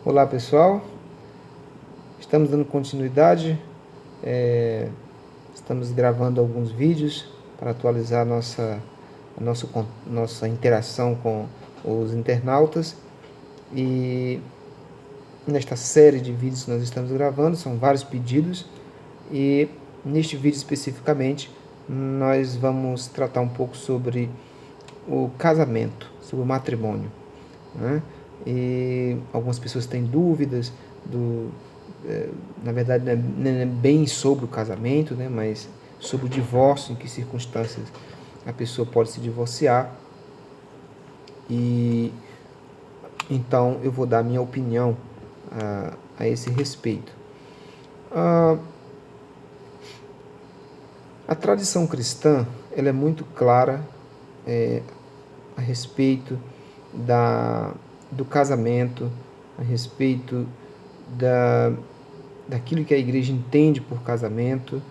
Olá pessoal, estamos dando continuidade, estamos gravando alguns vídeos para atualizar nossa interação com os internautas, e nesta série de vídeos que nós estamos gravando, são vários pedidos, e neste vídeo especificamente nós vamos tratar um pouco sobre o casamento, sobre o matrimônio, né? E algumas pessoas têm dúvidas na verdade não é bem sobre o casamento, né, mas sobre o divórcio, em que circunstâncias a pessoa pode se divorciar. E então eu vou dar a minha opinião a esse respeito. A tradição cristã, ela é muito clara a respeito do casamento, a respeito daquilo que a igreja entende por casamento,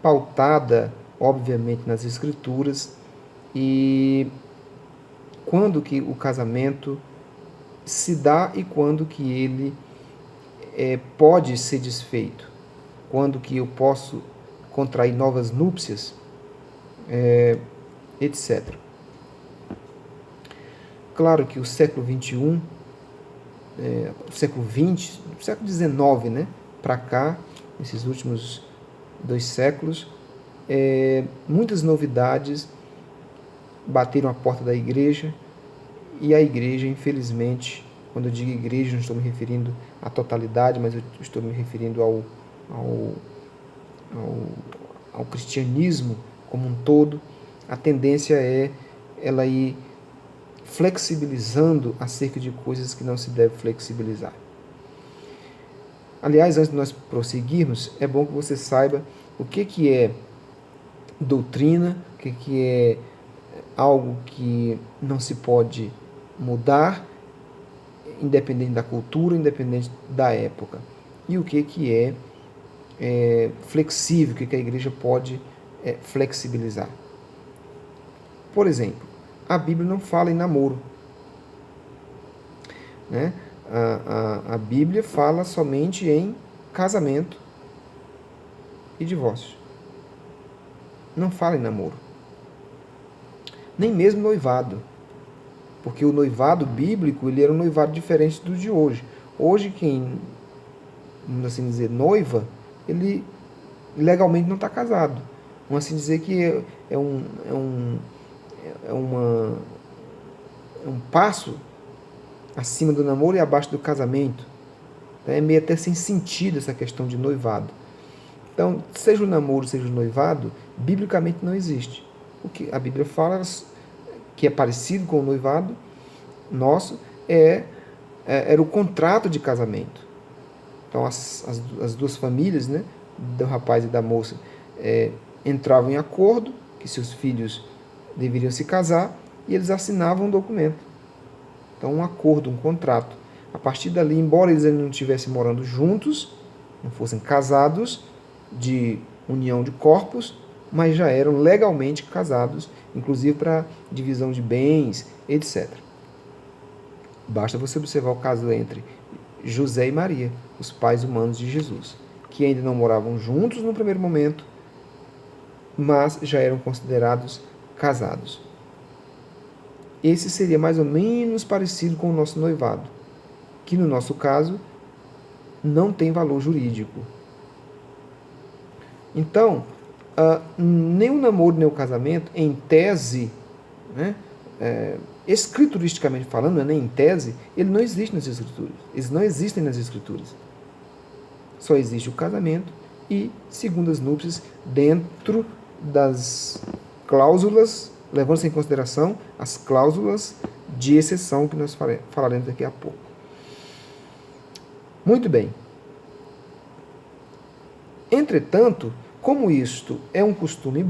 pautada, obviamente, nas escrituras, e quando que o casamento se dá e quando que ele pode ser desfeito, quando que eu posso contrair novas núpcias, etc. Claro que o século XXI, o século XX, o século XIX, né, para cá, esses últimos 2 séculos, muitas novidades bateram a porta da igreja, e a igreja, infelizmente, quando eu digo igreja, não estou me referindo à totalidade, mas eu estou me referindo ao cristianismo como um todo. A tendência é ela ir flexibilizando acerca de coisas que não se deve flexibilizar. Aliás, antes de nós prosseguirmos, é bom que você saiba o que é doutrina, o que é algo que não se pode mudar, independente da cultura, independente da época, e o que é flexível, o que a igreja pode flexibilizar. Por exemplo, a Bíblia não fala em namoro, né? A Bíblia fala somente em casamento e divórcio. Não fala em namoro. Nem mesmo noivado. Porque o noivado bíblico, ele era um noivado diferente do de hoje. Hoje, quem, vamos assim dizer, noiva, ele legalmente não está casado. Vamos assim dizer que é um passo acima do namoro e abaixo do casamento. É meio até sem sentido essa questão de noivado. Então, seja o namoro, seja o noivado, biblicamente não existe. O que a Bíblia fala, que é parecido com o noivado nosso, era o contrato de casamento. Então, as duas famílias, né, do rapaz e da moça, entravam em acordo que seus filhos deveriam se casar, e eles assinavam um documento. Então, um acordo, um contrato. A partir dali, embora eles ainda não estivessem morando juntos, não fossem casados de união de corpos, mas já eram legalmente casados, inclusive para divisão de bens, etc. Basta você observar o caso entre José e Maria, os pais humanos de Jesus, que ainda não moravam juntos no primeiro momento, mas já eram considerados casados. Esse seria mais ou menos parecido com o nosso noivado, que no nosso caso não tem valor jurídico. Então, nem o namoro nem o casamento, em tese, né, escrituristicamente falando, não é nem em tese, ele não existe nas escrituras. Eles não existem nas escrituras. Só existe o casamento e segundas núpcias dentro das cláusulas, levando-se em consideração as cláusulas de exceção que nós falaremos daqui a pouco. Muito bem. Entretanto, como isto é um costume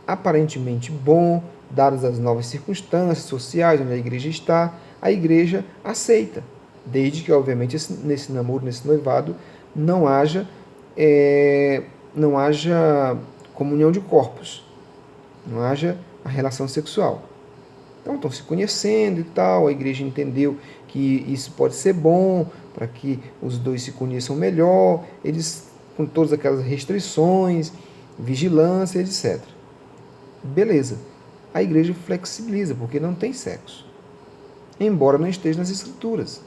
aparentemente bom, dadas as novas circunstâncias sociais onde a igreja está, a igreja aceita, desde que, obviamente, nesse namoro, nesse noivado, não haja comunhão de corpos, não haja a relação sexual. Então estão se conhecendo e tal, a igreja entendeu que isso pode ser bom, para que os dois se conheçam melhor, eles com todas aquelas restrições, vigilância, etc. Beleza. A igreja flexibiliza, porque não tem sexo. Embora não esteja nas escrituras.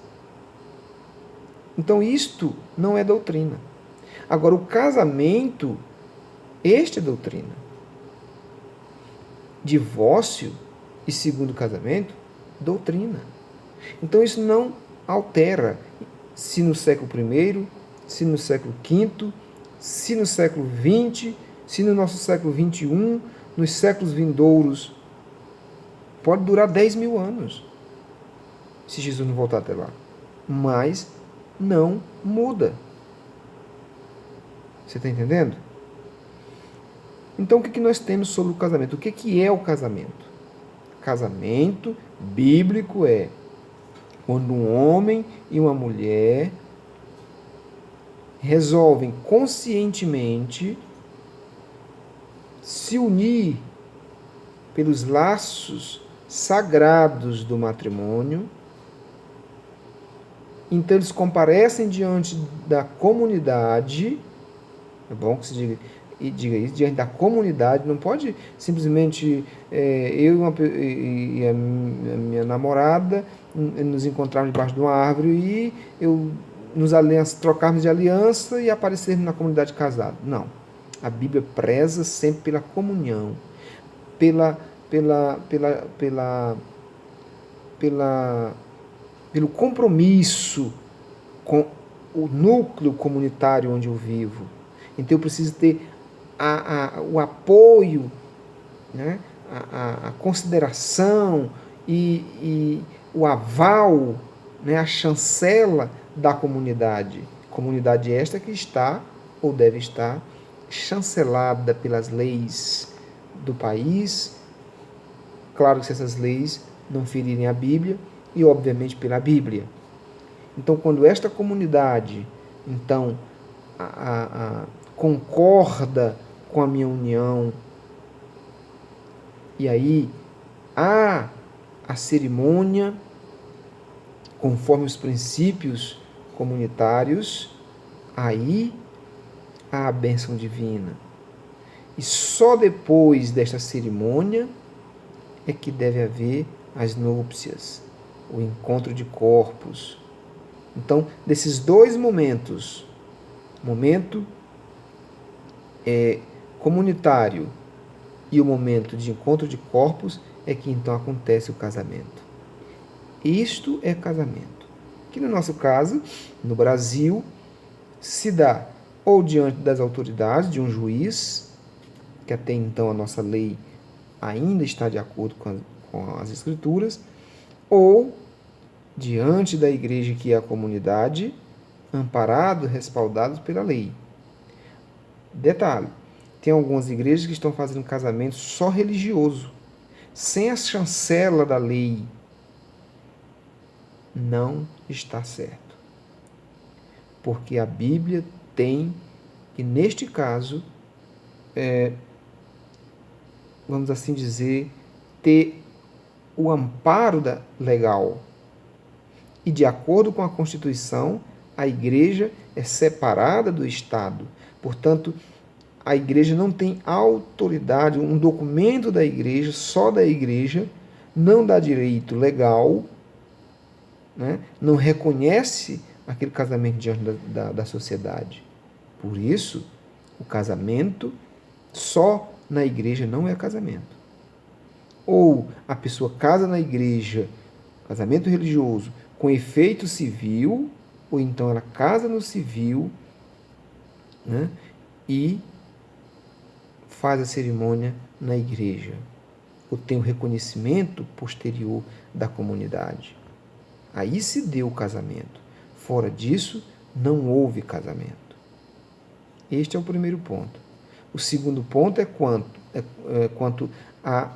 Então isto não é doutrina. Agora o casamento, este é doutrina. Divórcio e segundo casamento, doutrina. Então isso não altera se no século I, se no século V, se no século XX, se no nosso século XXI, nos séculos vindouros. Pode durar 10 mil anos, se Jesus não voltar até lá. Mas não muda. Você está entendendo? Então o que nós temos sobre o casamento? O que é o casamento? Casamento bíblico é quando um homem e uma mulher resolvem conscientemente se unir pelos laços sagrados do matrimônio. Então eles comparecem diante da comunidade, é bom que se diga isso, diante da comunidade, não pode simplesmente eu e a minha namorada nos encontrarmos debaixo de uma árvore e trocarmos de aliança e aparecermos na comunidade casado. Não. A Bíblia preza sempre pela comunhão, pelo compromisso com o núcleo comunitário onde eu vivo. Então eu preciso ter o apoio, né? a consideração e o aval, né? A chancela da comunidade. Comunidade esta que está, ou deve estar, chancelada pelas leis do país. Claro que se essas leis não ferirem a Bíblia, e obviamente pela Bíblia. Então, quando esta comunidade concorda com a minha união, e aí há a cerimônia conforme os princípios comunitários, aí há a bênção divina. E só depois desta cerimônia é que deve haver as núpcias, o encontro de corpos. Então, desses dois momentos, momento comunitário e o momento de encontro de corpos, é que então acontece o casamento. Isto é casamento, que no nosso caso, no Brasil, se dá ou diante das autoridades, de um juiz, que até então a nossa lei ainda está de acordo com as Escrituras, ou diante da igreja, que é a comunidade, amparado, respaldado pela lei. Detalhe, tem algumas igrejas que estão fazendo casamento só religioso, sem a chancela da lei. Não está certo. Porque a Bíblia tem, e neste caso, vamos assim dizer, ter o amparo legal. E de acordo com a Constituição, a igreja é separada do Estado. Portanto, a igreja não tem autoridade, um documento da igreja, só da igreja, não dá direito legal, né? Não reconhece aquele casamento diante da sociedade. Por isso, o casamento só na igreja não é casamento. Ou a pessoa casa na igreja, casamento religioso, com efeito civil, ou então ela casa no civil, né? E faz a cerimônia na igreja, ou tem o reconhecimento posterior da comunidade. Aí se deu o casamento. Fora disso, não houve casamento. Este é o primeiro ponto. O segundo ponto é quanto a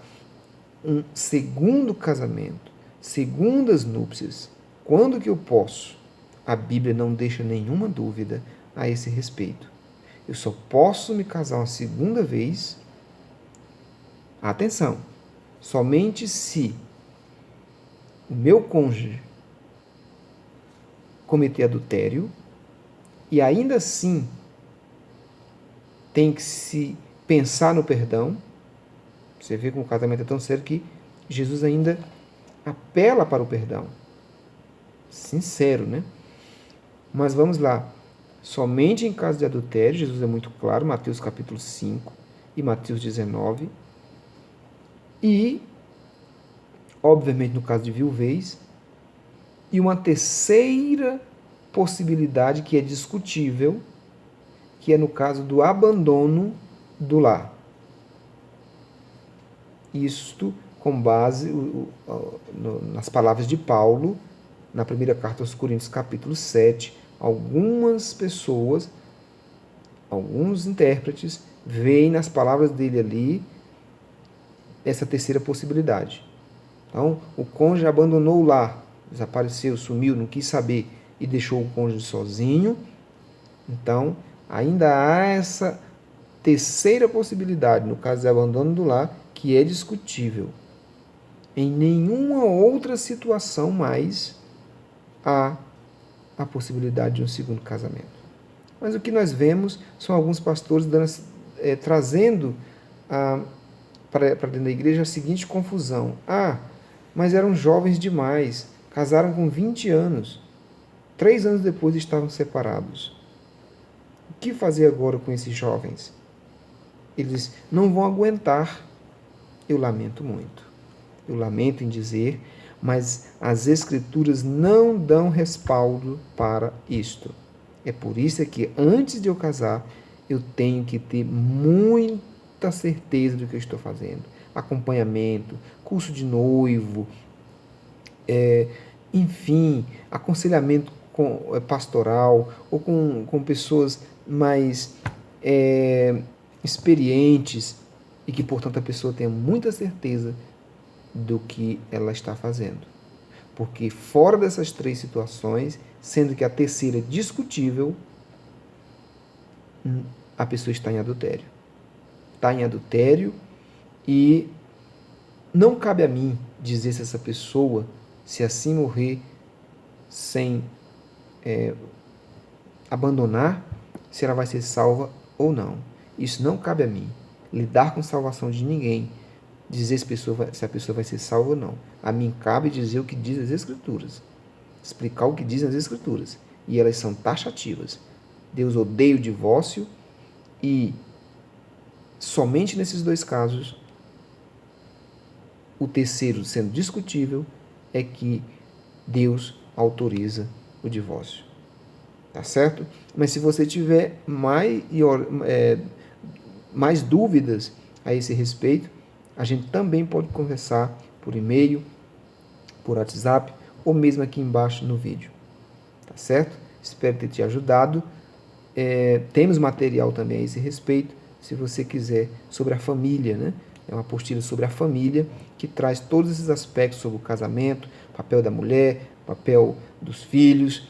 um segundo casamento, segundas núpcias. Quando que eu posso? A Bíblia não deixa nenhuma dúvida a esse respeito. Eu só posso me casar uma segunda vez, atenção, somente se o meu cônjuge cometer adultério e ainda assim tem que se pensar no perdão. Você vê como o casamento é tão sério que Jesus ainda apela para o perdão. Sincero, né? Mas vamos lá. Somente em caso de adultério, Jesus é muito claro, Mateus capítulo 5 e Mateus 19. E, obviamente, no caso de viuvez. E uma terceira possibilidade que é discutível, que é no caso do abandono do lar. Isto com base nas palavras de Paulo, na primeira carta aos Coríntios, capítulo 7, algumas pessoas, alguns intérpretes, veem nas palavras dele ali essa terceira possibilidade. Então, o cônjuge abandonou o lar, desapareceu, sumiu, não quis saber e deixou o cônjuge sozinho. Então, ainda há essa terceira possibilidade, no caso de abandono do lar, que é discutível. Em nenhuma outra situação mais há a possibilidade de um segundo casamento. Mas o que nós vemos são alguns pastores trazendo para dentro da igreja a seguinte confusão. Mas eram jovens demais, casaram com 20 anos, 3 anos depois estavam separados. O que fazer agora com esses jovens? Eles não vão aguentar. Eu lamento muito. Eu lamento em dizer, mas as Escrituras não dão respaldo para isto. É por isso que antes de eu casar, eu tenho que ter muita certeza do que eu estou fazendo. Acompanhamento, curso de noivo, enfim, aconselhamento pastoral ou com pessoas mais experientes e que, portanto, a pessoa tenha muita certeza do que ela está fazendo. Porque fora dessas 3 situações, sendo que a terceira é discutível, a pessoa está em adultério. Está em adultério e não cabe a mim dizer se essa pessoa, se assim morrer sem abandonar, se ela vai ser salva ou não. Isso não cabe a mim. Lidar com salvação de ninguém, dizer se a pessoa vai ser salva ou não. A mim cabe dizer o que diz as Escrituras. Explicar o que dizem as Escrituras. E elas são taxativas. Deus odeia o divórcio e somente nesses 2 casos, o terceiro sendo discutível, é que Deus autoriza o divórcio. Tá certo? Mas se você tiver mais dúvidas a esse respeito, a gente também pode conversar por e-mail, por WhatsApp ou mesmo aqui embaixo no vídeo. Tá certo? Espero ter te ajudado. Temos material também a esse respeito, se você quiser, sobre a família, né? É uma apostila sobre a família que traz todos esses aspectos sobre o casamento, papel da mulher, papel dos filhos,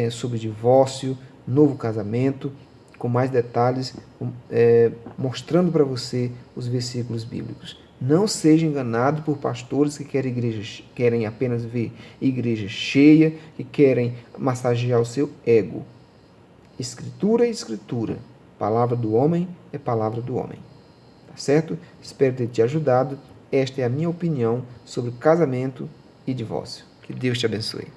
sobre divórcio, novo casamento, com mais detalhes, mostrando para você os versículos bíblicos. Não seja enganado por pastores que querem apenas ver igreja cheia, que querem massagear o seu ego. Escritura é escritura. Palavra do homem é palavra do homem. Tá certo? Espero ter te ajudado. Esta é a minha opinião sobre casamento e divórcio. Que Deus te abençoe.